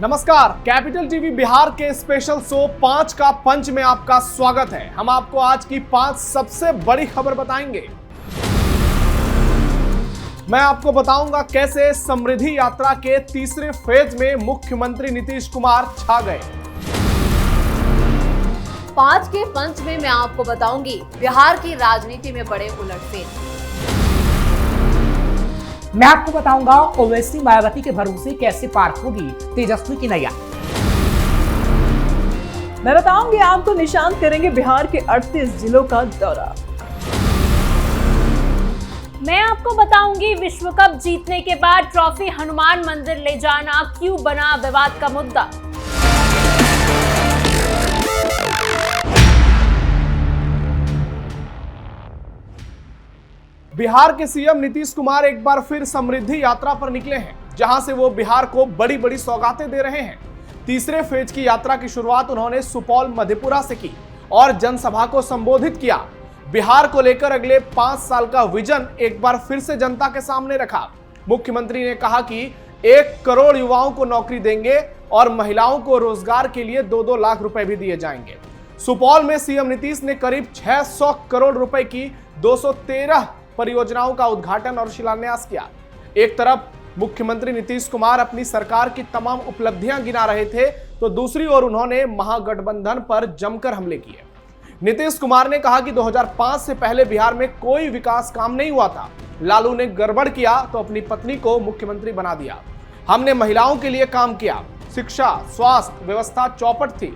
नमस्कार, capital TV Bihar के special show 5 का पंच में आपका स्वागत है। हम आपको आज की 5 सबसे बड़ी खबर बताएंगे। मैं आपको बताऊंगा कैसे समृद्धि यात्रा के तीसरे फेज में मुख्यमंत्री नीतीश कुमार छा गए। 5 के पंच में मैं आपको बताऊंगी बिहार की राजनीति में बड़े उलटफेर। मैं आपको बताऊंगा ओवैसी मायावती के भरोसे कैसे पार होगी तेजस्वी की नैया। मैं बताऊंगी आपको निशान करेंगे बिहार के 38 जिलों का दौरा। मैं आपको बताऊंगी विश्व कप जीतने के बाद ट्रॉफी हनुमान मंदिर ले जाना क्यों बना विवाद का मुद्दा। बिहार के सीएम नीतीश कुमार एक बार फिर समृद्धि यात्रा पर निकले हैं, जहां से वो बिहार को बड़ी बड़ी सौगातें दे रहे हैं। तीसरे फेज की यात्रा की शुरुआत उन्होंने सुपौल मधेपुरा से की और जनसभा को संबोधित किया। बिहार को लेकर अगले 5 साल का विजन एक बार फिर से जनता के सामने रखा। मुख्यमंत्री ने कहा कि 1 करोड़ युवाओं को नौकरी देंगे और महिलाओं को रोजगार के लिए 2-2 लाख रुपए भी दिए जाएंगे। सुपौल में सीएम नीतीश ने करीब 600 करोड़ रुपए की 213 परियोजनाओं का उद्घाटन और शिलान्यास किया। एक तरफ मुख्यमंत्री नीतीश कुमार अपनी सरकार की तमाम उपलब्धियां गिना रहे थे, तो दूसरी ओर उन्होंने महागठबंधन पर जमकर हमले किए। नीतीश कुमार ने कहा कि 2005 से पहले बिहार में कोई विकास काम नहीं हुआ था। लालू ने गड़बड़ किया तो अपनी पत्नी को मुख्यमंत्री बना दिया। हमने महिलाओं के लिए काम किया। शिक्षा, स्वास्थ्य व्यवस्था चौपट थी।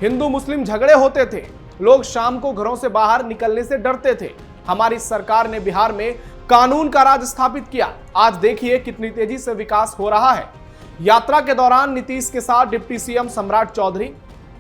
हिंदू मुस्लिम झगड़े होते थे। लोग शाम को घरों से बाहर निकलने से डरते थे। हमारी सरकार ने बिहार में कानून का राज स्थापित किया। आज देखिए कितनी तेजी से विकास हो रहा है। यात्रा के दौरान नीतीश के साथ डिप्टी सीएम सम्राट चौधरी,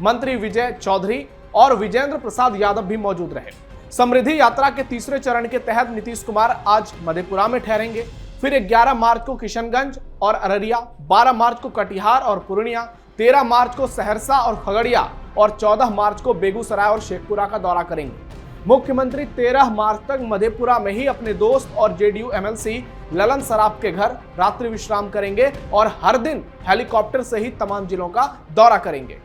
मंत्री विजय चौधरी और विजेंद्र प्रसाद यादव भी मौजूद रहे। समृद्धि यात्रा के तीसरे चरण के तहत नीतीश कुमार आज मधेपुरा में ठहरेंगे। फिर 11 मार्च को किशनगंज और अररिया, 12 मार्च को कटिहार और पूर्णिया, 13 मार्च को सहरसा और खगड़िया और 14 मार्च को बेगूसराय और शेखपुरा का दौरा करेंगे। मुख्यमंत्री 13 मार्च तक मधेपुरा में ही अपने दोस्त और जेडीयू एमएलसी ललन सराफ के घर रात्रि विश्राम करेंगे और हर दिन हेलीकॉप्टर से ही तमाम जिलों का दौरा करेंगे।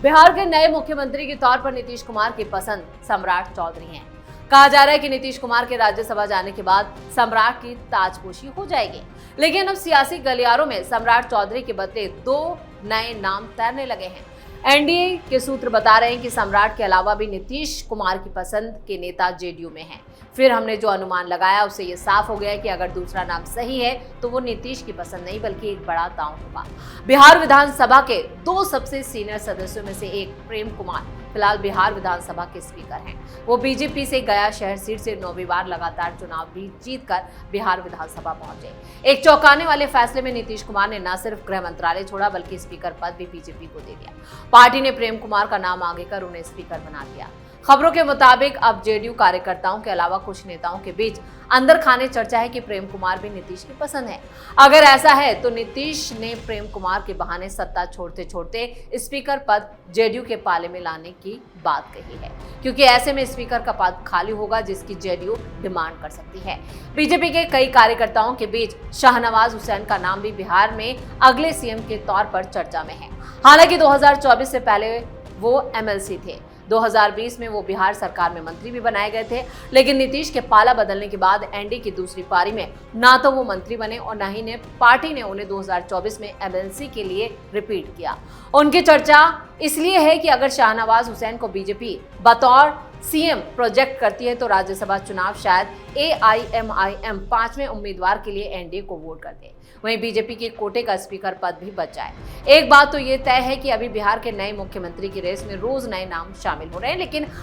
बिहार के नए मुख्यमंत्री के तौर पर नीतीश कुमार की पसंद सम्राट चौधरी हैं। कहा जा रहा है कि नीतीश कुमार के राज्यसभा जाने के बाद सम्राट की ताजपोशी हो जाएगी, लेकिन अब सियासी गलियारों में सम्राट चौधरी के बदले 2 नए नाम तैरने लगे हैं। एनडीए के सूत्र बता रहे हैं कि सम्राट के अलावा भी नीतीश कुमार की पसंद के नेता जेडीयू में हैं। फिर हमने जो अनुमान लगाया उससे ये साफ हो गया है कि अगर दूसरा नाम सही है तो वो नीतीश की पसंद नहीं बल्कि एक बड़ा दांव होगा। बिहार विधानसभा के 2 सबसे सीनियर सदस्यों में से एक प्रेम कुमार फिलहाल बिहार विधानसभा के स्पीकर हैं। वो बीजेपी से गया शहर सीट से 9वीं बार लगातार चुनाव भी जीतकर बिहार विधानसभा पहुंचे। एक चौंकाने वाले फैसले में नीतीश कुमार ने न सिर्फ गृह मंत्रालय छोड़ा बल्कि स्पीकर पद भी बीजेपी को दे दिया। पार्टी ने प्रेम कुमार का नाम आगे कर उन्हें स्पीकर बना दिया। खबरों के मुताबिक अब जेडीयू कार्यकर्ताओं के अलावा कुछ नेताओं के बीच अंदर खाने चर्चा है कि प्रेम कुमार भी नीतीश की पसंद है। अगर ऐसा है तो नीतीश ने प्रेम कुमार के बहाने सत्ता छोड़ते छोड़ते स्पीकर पद जेडीयू के पाले में लाने की बात कही है, क्योंकि ऐसे में स्पीकर का पद खाली होगा जिसकी जेडीयू डिमांड कर सकती है। बीजेपी के कई कार्यकर्ताओं के बीच शाहनवाज हुसैन का नाम भी बिहार में अगले सीएम के तौर पर चर्चा में है। हालांकि 2024 से पहले वो एमएलसी थे। 2020 में वो बिहार सरकार में मंत्री भी बनाए गए थे, लेकिन नीतीश के पाला बदलने के बाद एनडीए की दूसरी पारी में ना तो वो मंत्री बने और ना ही पार्टी ने उन्हें 2024 में एमएलसी के लिए रिपीट किया। उनकी चर्चा इसलिए है कि अगर शाहनवाज हुसैन को बीजेपी बतौर सीएम प्रोजेक्ट करती है तो राज्यसभा चुनाव शायद एआईएमआईएम 5वें उम्मीदवार के लिए एनडीए को वोट कर दे। वहीं बीजेपी के कोटे का स्पीकर पद भी बच जाए। एक बात तो ये तय है कि अभी बिहार के नए मुख्यमंत्री की रेस में रोज नए नाम शामिल हो रहे हैं,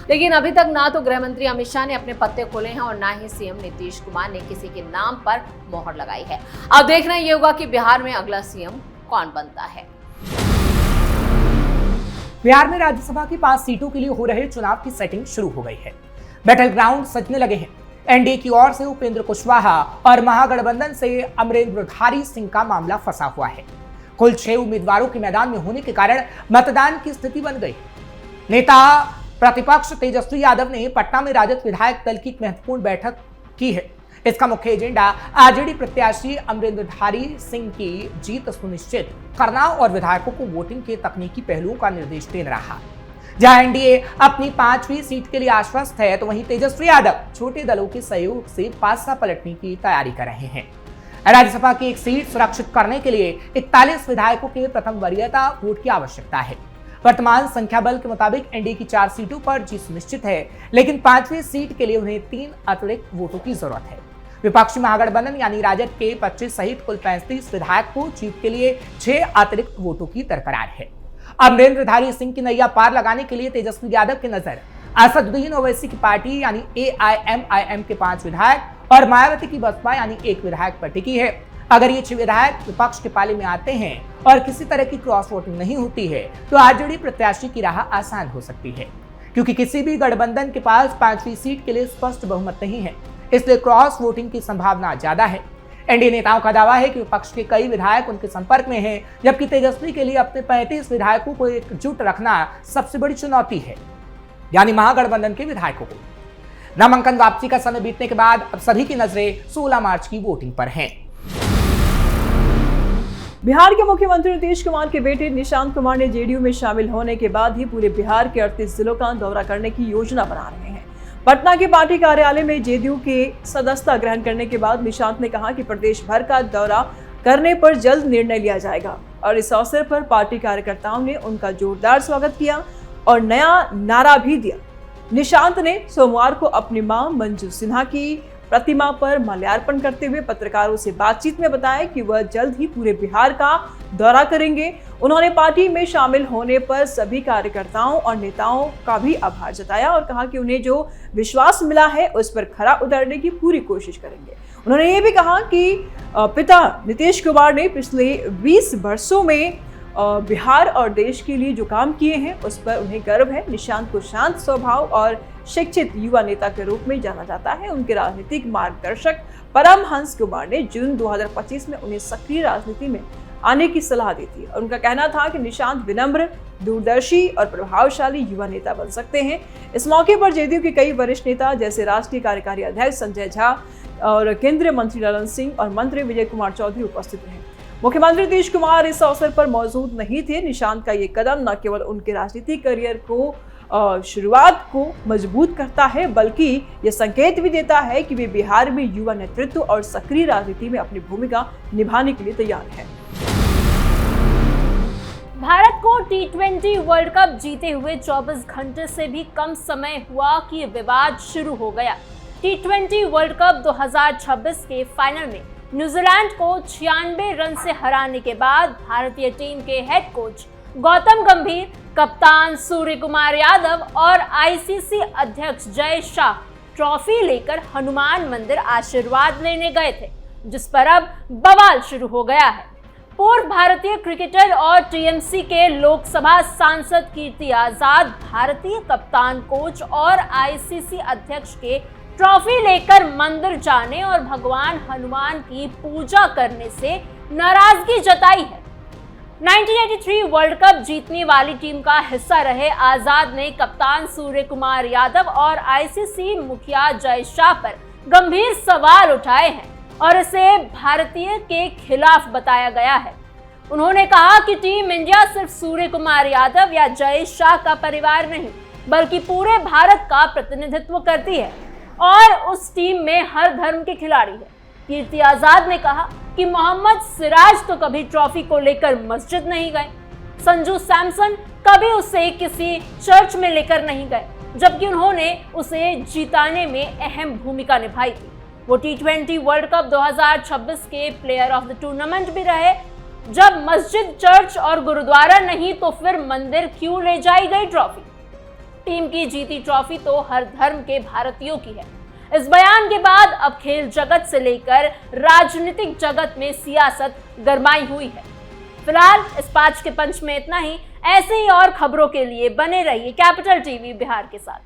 लेकिन अभी तक ना तो गृह मंत्री अमित शाह ने अपने पत्ते खोले हैं और ना ही सीएम नीतीश कुमार ने किसी के नाम पर मोहर लगाई है। अब देखना ये होगा कि बिहार में अगला सीएम कौन बनता है। बिहार में राज्यसभा की 5 सीटों के लिए हो रहे चुनाव की सेटिंग शुरू हो गई है। बैटल ग्राउंड सजने लगे हैं। एनडीए की ओर से उपेंद्र कुशवाहा और महागठबंधन से अमरेंद्रधारी सिंह का मामला फंसा हुआ है। कुल 6 उम्मीदवारों के मैदान में होने के कारण मतदान की स्थिति बन गई। नेता प्रतिपक्ष तेजस्वी यादव ने पटना में राजद विधायक दल की एक महत्वपूर्ण बैठक की है। इसका मुख्य एजेंडा आरजेडी प्रत्याशी अमरेंद्रधारी सिंह की जीत सुनिश्चित करना और विधायकों को वोटिंग के तकनीकी पहलुओं का निर्देश देना रहा। जहां एनडीए अपनी 5वीं सीट के लिए आश्वस्त है, तो वहीं तेजस्वी यादव छोटे दलों के सहयोग से पासा पलटने की तैयारी कर रहे हैं। राज्यसभा की एक सीट सुरक्षित करने के लिए 41 विधायकों के प्रथम वरीयता वोट की आवश्यकता है। वर्तमान संख्या बल के मुताबिक एनडीए की 4 सीटों पर जीत सुनिश्चित है, लेकिन 5वीं सीट के लिए उन्हें 3 अतिरिक्त वोटों की जरूरत है। विपक्षी महागठबंधन यानी राजद के 25 सहित कुल 35 विधायक को जीत के लिए 6 अतिरिक्त वोटों की दरकार है। अमरेंद्रधारी सिंह की नैया पार लगाने के लिए तेजस्वी यादव की नजर असदुद्दीन ओवैसी की पार्टी यानी AIMIM के 5 विधायक और मायावती की बसपा यानी 1 विधायक पर टिकी है। अगर ये 6 विधायक विपक्ष के पाले में आते हैं और किसी तरह की क्रॉस वोटिंग नहीं होती है, तो आरजेडी प्रत्याशी की राह आसान हो सकती है, क्योंकि किसी भी गठबंधन के पास 5वीं सीट के लिए स्पष्ट बहुमत नहीं है, इसलिए क्रॉस वोटिंग की संभावना ज्यादा है। एनडीए नेताओं का दावा है कि विपक्ष के कई विधायक उनके संपर्क में हैं, जबकि तेजस्वी के लिए अपने 35 विधायकों को एकजुट रखना सबसे बड़ी चुनौती है, यानी महागठबंधन के विधायकों को। नामांकन वापसी का समय बीतने के बाद अब सभी की नजरें 16 मार्च की वोटिंग पर हैं। बिहार के मुख्यमंत्री नीतीश कुमार के बेटे निशांत कुमार ने जेडीयू में शामिल होने के बाद ही पूरे बिहार के 38 जिलों का दौरा करने की योजना बना रहे हैं। पटना के पार्टी कार्यालय में जेडीयू के सदस्यता ग्रहण करने के बाद निशांत ने कहा कि प्रदेश भर का दौरा करने पर जल्द निर्णय लिया जाएगा और इस अवसर पर पार्टी कार्यकर्ताओं ने उनका जोरदार स्वागत किया और नया नारा भी दिया। निशांत ने सोमवार को अपनी मां मंजू सिन्हा की प्रतिमा पर माल्यार्पण करते हुए पत्रकारों से बातचीत में बताया कि वह जल्द ही पूरे बिहार का दौरा करेंगे। उन्होंने पार्टी में शामिल होने पर सभी कार्यकर्ताओं और नेताओं का भी आभार जताया और कहा कि उन्हें जो विश्वास मिला है उस पर खरा उतरने की पूरी कोशिश करेंगे। उन्होंने ये भी कहा कि पिता नीतीश कुमार ने पिछले 20 वर्षों में बिहार और देश के लिए जो काम किए हैं उस पर उन्हें गर्व है। निशांत को शांत स्वभाव और शिक्षित युवा नेता के रूप में जाना जाता है। उनके राजनीतिक मार्गदर्शक परमहंस कुमार ने जून 2025 में उन्हें सक्रिय राजनीति में आने की सलाह दी थी और उनका कहना था कि निशांत विनम्र, दूरदर्शी और प्रभावशाली युवा नेता बन सकते हैं। इस मौके पर जेडीयू के कई वरिष्ठ नेता जैसे राष्ट्रीय कार्यकारी अध्यक्ष संजय झा और केंद्रीय मंत्री ललन सिंह और मंत्री विजय कुमार चौधरी उपस्थित रहे। मुख्यमंत्री नीतीश कुमार इस अवसर पर मौजूद नहीं थे। निशांत का ये कदम न केवल उनके राजनीतिक करियर को शुरुआत को मजबूत करता है, बल्कि यह संकेत भी देता है कि वे बिहार में युवा नेतृत्व और सक्रिय राजनीति में अपनी भूमिका निभाने के लिए तैयार हैं। भारत को T20 वर्ल्ड कप जीते हुए 24 घंटे से भी कम समय हुआ कि विवाद शुरू हो गया। T20 वर्ल्ड कप 2026 के फाइनल में न्यूजीलैंड को 96 रन से हराने के बाद भारतीय टीम के हेड कोच गौतम गंभीर, कप्तान सूर्य कुमार यादव और आईसीसी अध्यक्ष जय शाह ट्रॉफी लेकर हनुमान मंदिर आशीर्वाद लेने गए थे, जिस पर अब बवाल शुरू हो गया है। पूर्व भारतीय क्रिकेटर और टीएमसी के लोकसभा सांसद कीर्ति आजाद भारतीय कप्तान, कोच और आईसीसी अध्यक्ष के ट्रॉफी लेकर मंदिर जाने और भगवान हनुमान की पूजा करने से नाराजगी जताई है। 1983 वर्ल्ड कप जीतने वाली टीम का हिस्सा रहे आजाद ने कप्तान सूर्य कुमार यादव और आईसीसी मुखिया जय शाह पर गंभीर सवाल उठाए हैं और इसे भारतीय के खिलाफ बताया गया है। उन्होंने कहा कि टीम इंडिया सिर्फ सूर्य कुमार यादव या जय शाह का परिवार नहीं, बल्कि पूरे भारत का प्रतिनिधित्व करती है और उस टीम में हर धर्म के खिलाड़ी है। कीर्ति आजाद ने कहा कि मोहम्मद सिराज तो कभी ट्रॉफी को लेकर मस्जिद नहीं गए, संजू सैमसन कभी उसे किसी चर्च में लेकर नहीं गए, जबकि उन्होंने उसे जिताने में अहम भूमिका निभाई थी। वो T20 वर्ल्ड कप 2026 के प्लेयर ऑफ द टूर्नामेंट भी रहे। जब मस्जिद, चर्च और गुरुद्वारा नहीं तो फिर मंदिर क्यों ले जाई गई ट्रॉफी? टीम की जीती ट्रॉफी तो हर धर्म के भारतीयों की है। इस बयान के बाद अब खेल जगत से लेकर राजनीतिक जगत में सियासत गरमाई हुई है। फिलहाल इस 5 के पंच में इतना ही। ऐसे ही और खबरों के लिए बने रहिए कैपिटल टीवी बिहार के साथ।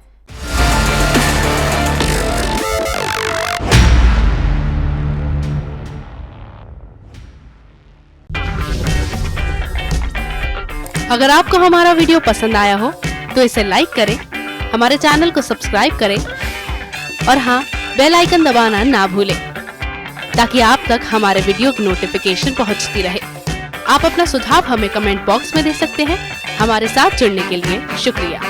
अगर आपको हमारा वीडियो पसंद आया हो तो इसे लाइक करें, हमारे चैनल को सब्सक्राइब करें और हाँ, बेल आइकन दबाना ना भूलें ताकि आप तक हमारे वीडियो की नोटिफिकेशन पहुंचती रहे। आप अपना सुझाव हमें कमेंट बॉक्स में दे सकते हैं। हमारे साथ जुड़ने के लिए शुक्रिया।